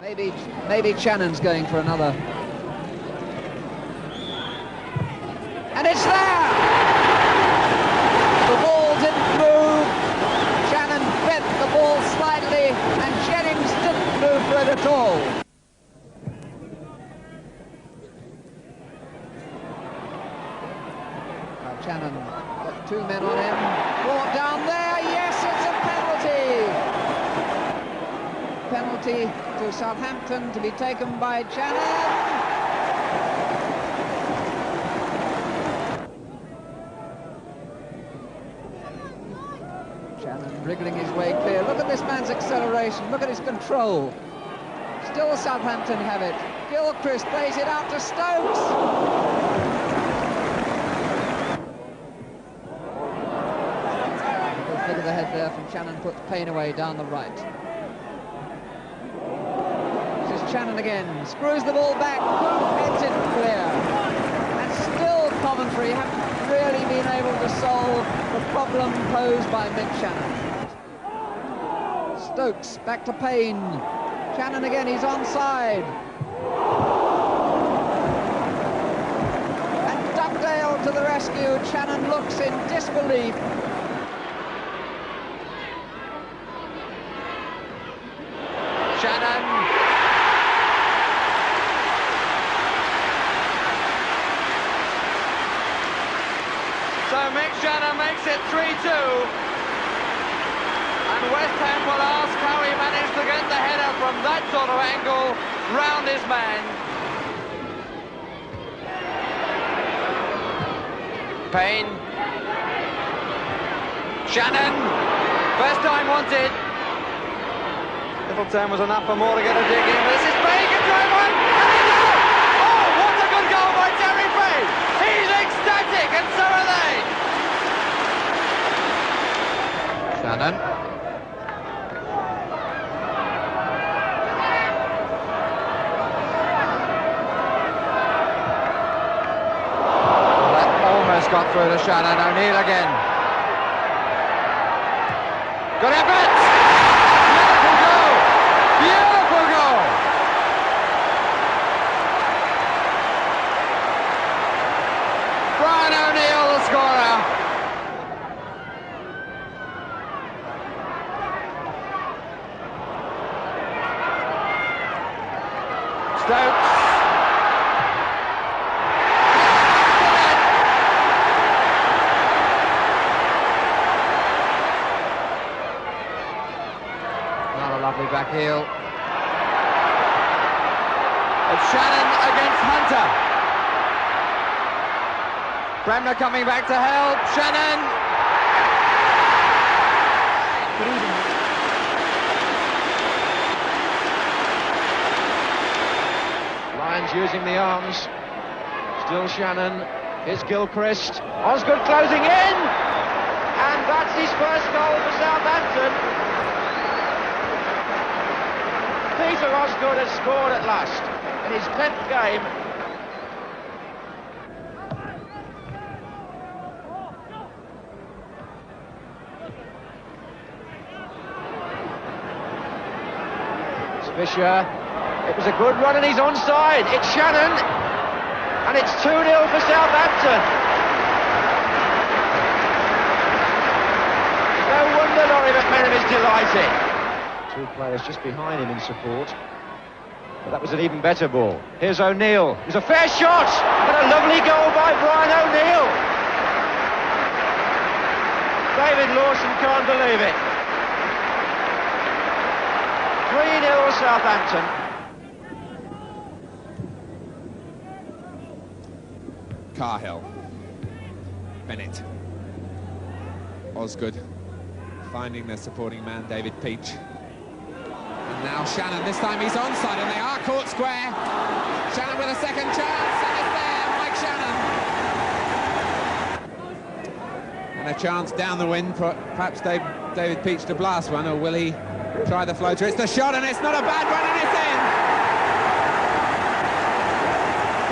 Maybe Channon's going for another. And it's there! The ball didn't move. Channon bent the ball slightly, and Jennings didn't move for it at all. Now Channon got two men on him. Brought down there. Yes, it's a penalty. Penalty to Southampton to be taken by Channon. Channon wriggling his way clear. Look at this man's acceleration. Look at his control. Still Southampton have it. Gilchrist plays it out to Stokes. Good flick of the head there from Channon, puts Payne away down the right. This is Channon again. Screws the ball back. Heads it clear. And still Coventry haven't really been able to solve the problem posed by Mick Channon. Stokes back to Payne. Channon again, he's onside. And Dugdale to the rescue. Channon looks in disbelief. Channon. So Mick Channon makes it 3-2. And West Ham will ask how he managed to get the header from that sort of angle round his man. Payne. Channon. First time wanted. Littleton was enough for more to get a dig in. But this is Payne, can drive one. And he does! Oh, what a good goal by Terry Payne. He's ecstatic, and so are they. Channon. Got through to Channon. O'Neill again. Good effort! Beautiful goal! Beautiful goal! Brian O'Neill, the scorer. Stokes. Lovely back heel. It's Channon against Hunter. Bremner coming back to help. Channon. Lyons using the arms. Still Channon. Here's Gilchrist. Osgood closing in. And that's his first goal for Southampton. Peter Osgood has scored at last in his 10th game. It's Fisher. It was a good run and he's onside. It's Channon. And it's 2-0 for Southampton. No wonder Laurie McMenamin is delighted. Two players just behind him in support. But that was an even better ball. Here's O'Neill. It's a fair shot, and a lovely goal by Brian O'Neill. David Lawson can't believe it. 3-0 Southampton. Cahill. Bennett. Osgood. Finding their supporting man, David Peach. And now Channon, this time he's onside, and they are caught square. Channon with a second chance, and it's there, Mike Channon. And a chance down the wind, perhaps David Peach to blast one, or will he try the floater? It's the shot, and it's not a bad one, and it's in!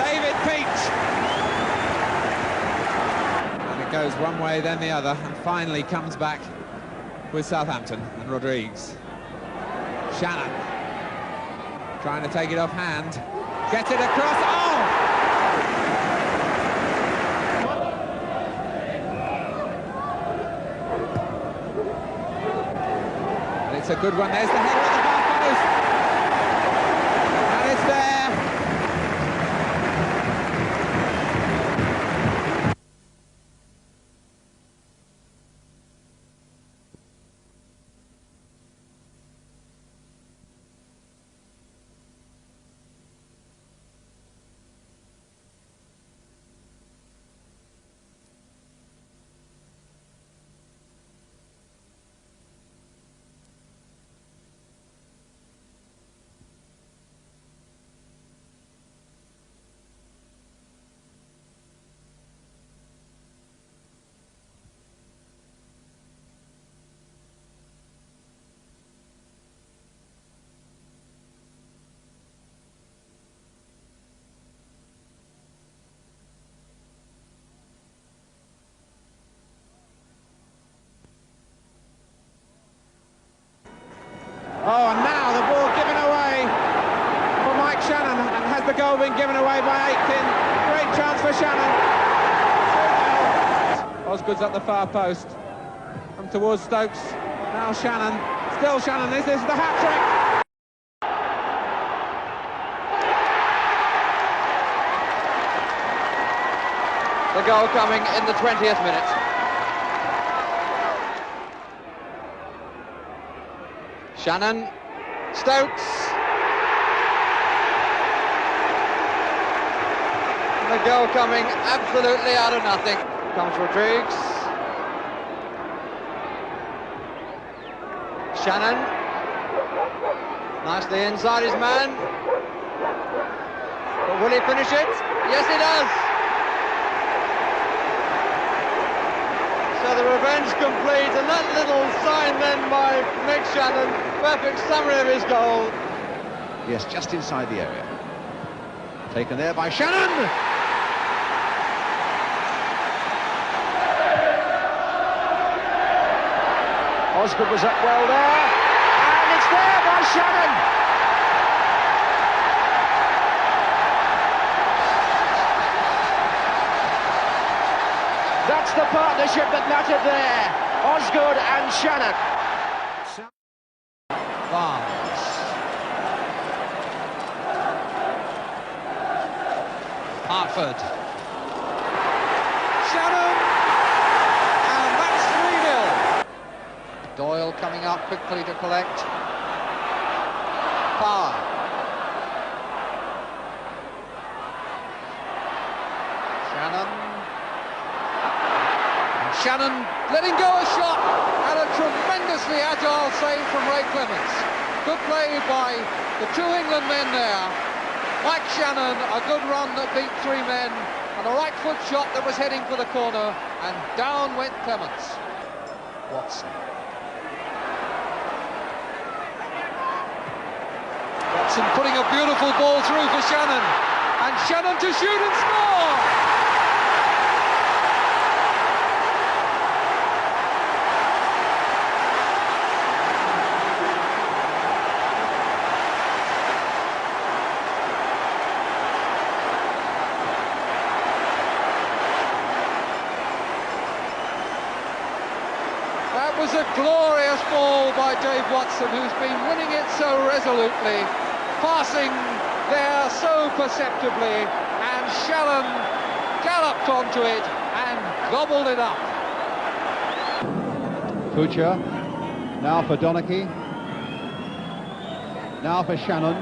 David Peach! And it goes one way, then the other, and finally comes back with Southampton and Rodriguez. Channon. Trying to take it off hand. Gets it across. Oh! And it's a good one. There's the header at the far post. And it's there. Oh, and now the ball given away for Mike Channon, and has the goal been given away by Aitken? Great chance for Channon. 2-0. Osgood's at the far post. Come towards Stokes. Now Channon. Still Channon. Is this the hat-trick? The goal coming in the 20th minute. Channon, Stokes. The goal coming absolutely out of nothing. Comes Rodriguez. Channon. Nicely inside his man. But will he finish it? Yes, he does. So the revenge complete, and that little sign then by Mick Channon, perfect summary of his goal. Yes, just inside the area. Taken there by Channon! Osgood was up well there, and it's there by Channon! That's the partnership that mattered there. Osgood and Channon. Barnes. Hartford. Channon. And that's 3-0. Doyle coming up quickly to collect. Power. Channon. Channon letting go a shot, and a tremendously agile save from Ray Clements. Good play by the two England men there. Mike Channon, a good run that beat three men, and a right foot shot that was heading for the corner, and down went Clements. Watson. Watson putting a beautiful ball through for Channon, and Channon to shoot and score! That was a glorious ball by Dave Watson, who's been winning it so resolutely, passing there so perceptibly, and Channon galloped onto it and gobbled it up. Kuchar, now for Donachie, now for Channon.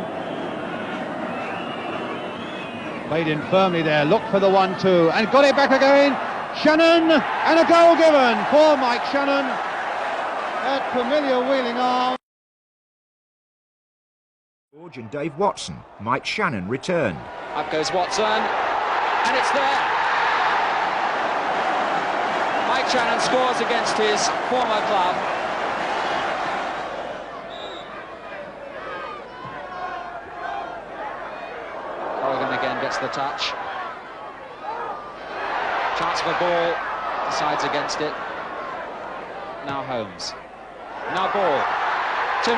Played in firmly there, looked for the 1-2 and got it back again. Channon, and a goal given for Mike Channon. That familiar wheeling arm. George and Dave Watson. Mike Channon returned. Up goes Watson, and it's there. Mike Channon scores against his former club. Corrigan again gets the touch. Chance for ball, decides against it. Now Holmes. Now ball. 2-0.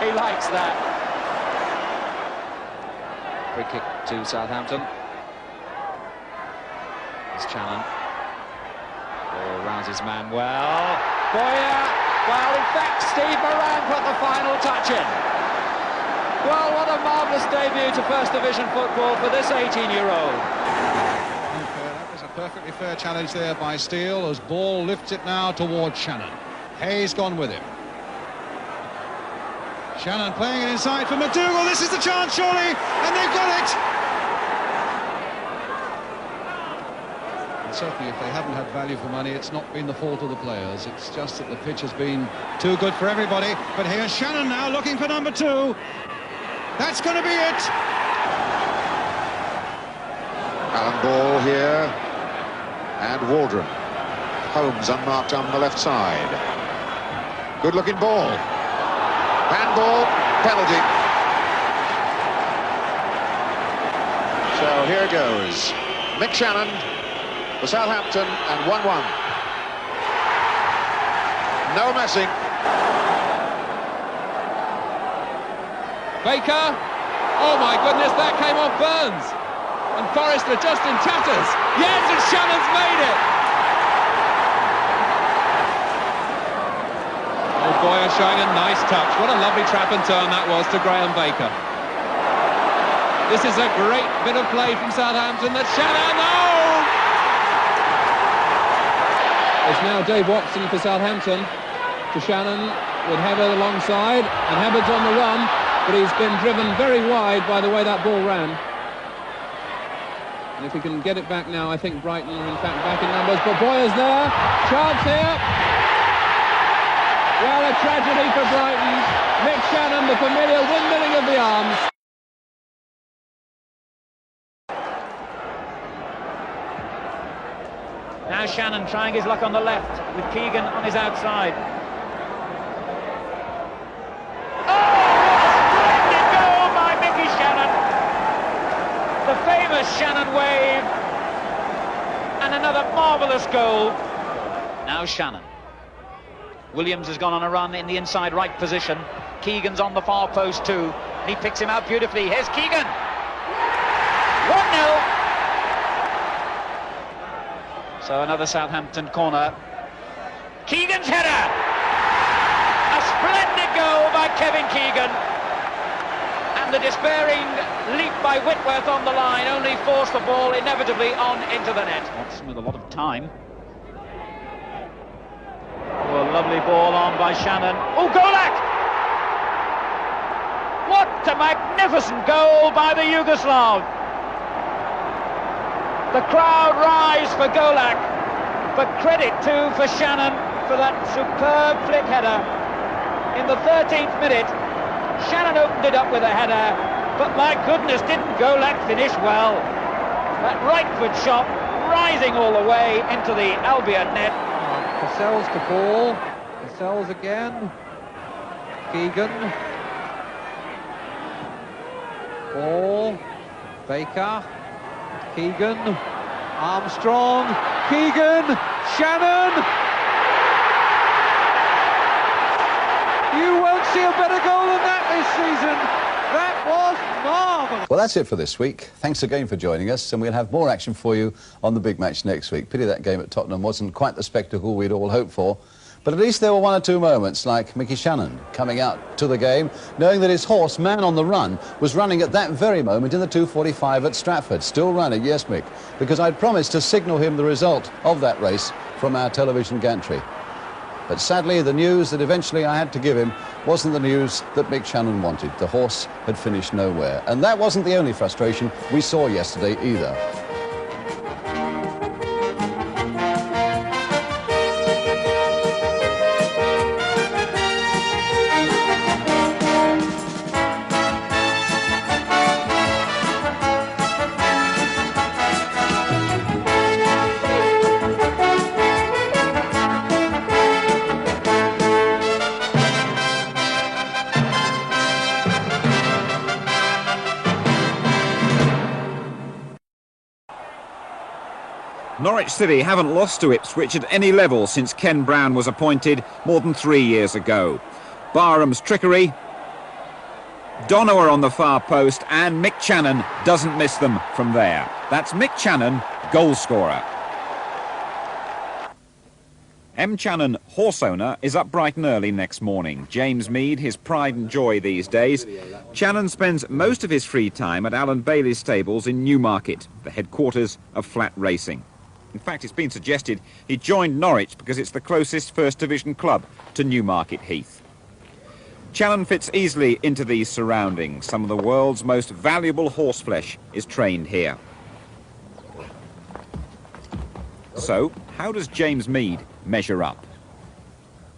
He likes that. Free kick to Southampton. It's Channon. Oh, rounds his man well. Boyer. Well, in fact, Steve Moran put the final touch in. Well, what a marvellous debut to First Division football for this 18-year-old. That was a perfectly fair challenge there by Steele as Ball lifts it now towards Channon. Hayes gone with him. Channon playing it inside for McDougall. This is the chance, surely, and they've got it. And certainly, if they haven't had value for money, it's not been the fault of the players. It's just that the pitch has been too good for everybody. But here's Channon now looking for number 2. That's going to be it. Alan Ball here, and Waldron. Holmes unmarked on the left side. Good-looking ball. Handball, penalty. So here goes Mick Channon for Southampton, and 1-1. No messing. Baker. Oh my goodness, that came off Burns. And Forrester just in tatters. Yes, and Shannon's made it. Oh, Boyer showing a nice touch. What a lovely trap and turn that was to Graham Baker. This is a great bit of play from Southampton. That's Channon. Oh! It's now Dave Watson for Southampton. To Channon with Hebbard alongside. And Hebbard's on the run. But he's been driven very wide by the way that ball ran. And if we can get it back now, I think Brighton are in fact back in numbers. But Boyer's there. Chance here. Well, a tragedy for Brighton. Mick Channon, the familiar windmilling of the arms. Now Channon trying his luck on the left with Keegan on his outside. The famous Channon wave, and another marvellous goal. Now Channon. Williams has gone on a run in the inside right position. Keegan's on the far post too. He picks him out beautifully. Here's Keegan. 1-0. So another Southampton corner. Keegan's header. A splendid goal by Kevin Keegan. And the despairing leap by Whitworth on the line only forced the ball inevitably on into the net. Watson with a lot of time. Oh, a lovely ball on by Channon. Oh, Golak! What a magnificent goal by the Yugoslav. The crowd rise for Golak, but credit too for Channon for that superb flick header. In the 13th minute, Channon opened it up with a header, but my goodness, didn't Golak finish well? That right foot shot rising all the way into the Albion net. Cassell's to ball. Cassell's again. Keegan. Ball. Baker. Keegan. Armstrong. Keegan. Channon. You won't see a better goal than that this season. That was marvellous. Well, that's it for this week. Thanks again for joining us, and we'll have more action for you on the big match next week. Pity that game at Tottenham wasn't quite the spectacle we'd all hoped for, but at least there were one or two moments, like Mickey Channon coming out to the game, knowing that his horse, Man on the Run, was running at that very moment in the 2:45 at Stratford. Still running, yes, Mick, because I'd promised to signal him the result of that race from our television gantry. But sadly, the news that eventually I had to give him wasn't the news that Mick Channon wanted. The horse had finished nowhere. And that wasn't the only frustration we saw yesterday either. Norwich City haven't lost to Ipswich at any level since Ken Brown was appointed more than 3 years ago. Barham's trickery Donoghue on the far post, and Mick Channon doesn't miss them from there. That's Mick Channon, goal scorer. M. Channon, horse owner, is up bright and early next morning. James Mead, his pride and joy these days. Channon spends most of his free time at Alan Bailey's stables in Newmarket, the headquarters of flat racing. In fact, it's been suggested he joined Norwich because it's the closest First Division club to Newmarket Heath. Channon fits easily into these surroundings. Some of the world's most valuable horseflesh is trained here. So, how does James Mead measure up?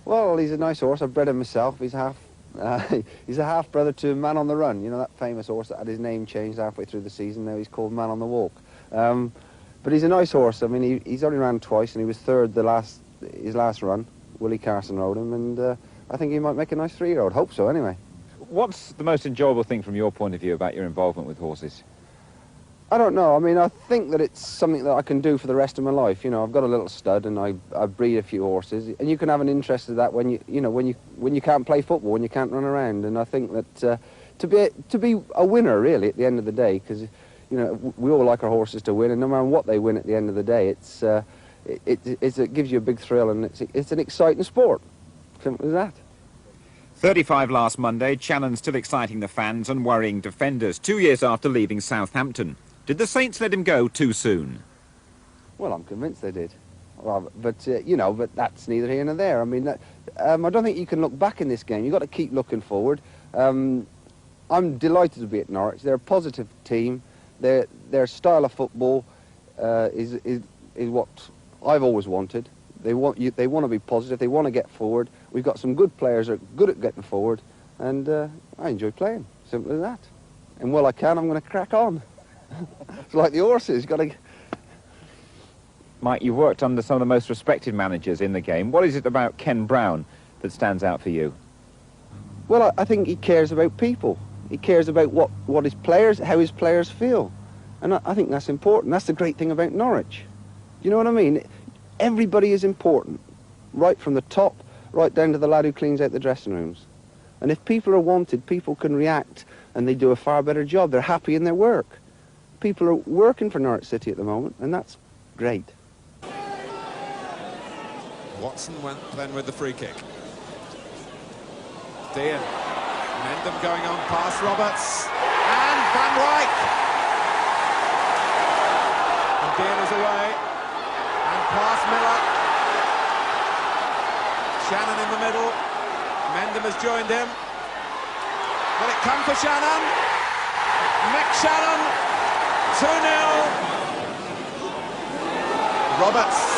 Well, he's a nice horse. I've bred him myself. He's a half brother to Man on the Run. You know, that famous horse that had his name changed halfway through the season. Now he's called Man on the Walk. But he's a nice horse. I mean, he's only ran twice, and he was third his last run. Willie Carson rode him, and I think he might make a nice 3-year-old. Hope so, anyway. What's the most enjoyable thing from your point of view about your involvement with horses? I don't know. I mean, I think that it's something that I can do for the rest of my life. You know, I've got a little stud, and I breed a few horses, and you can have an interest in that when you can't play football, when you can't run around. And I think that to be a winner, really, at the end of the day, because you know we all like our horses to win, and no matter what they win at the end of the day, it gives you a big thrill, and it's an exciting sport. Simple as that. 35 last Monday, Channon still exciting the fans and worrying defenders 2 years after leaving Southampton. Did the Saints let him go too soon? Well, I'm convinced they did. Well, but, you know, but that's neither here nor there. I mean, I don't think you can look back in this game. You've got to keep looking forward. I'm delighted to be at Norwich. They're a positive team. Their style of football is what I've always wanted. They want to be positive. They want to get forward. We've got some good players that are good at getting forward, and I enjoy playing. Simple as that. And while I can, I'm going to crack on. It's like the horses. Got to. Mike, you've worked under some of the most respected managers in the game. What is it about Ken Brown that stands out for you? Well, I think he cares about people. He cares about what his players, how his players feel, and I think that's important. That's the great thing about Norwich. You know what I mean? Everybody is important, right from the top, right down to the lad who cleans out the dressing rooms. And if people are wanted, people can react, and they do a far better job. They're happy in their work. People are working for Norwich City at the moment, and that's great. Watson went then with the free kick. Dean. Mendham going on past Roberts. And Van Wyk. And Dean is away. And past Miller. Channon in the middle. Mendham has joined him. Will it come for Channon? Mick Channon. 2-0. Roberts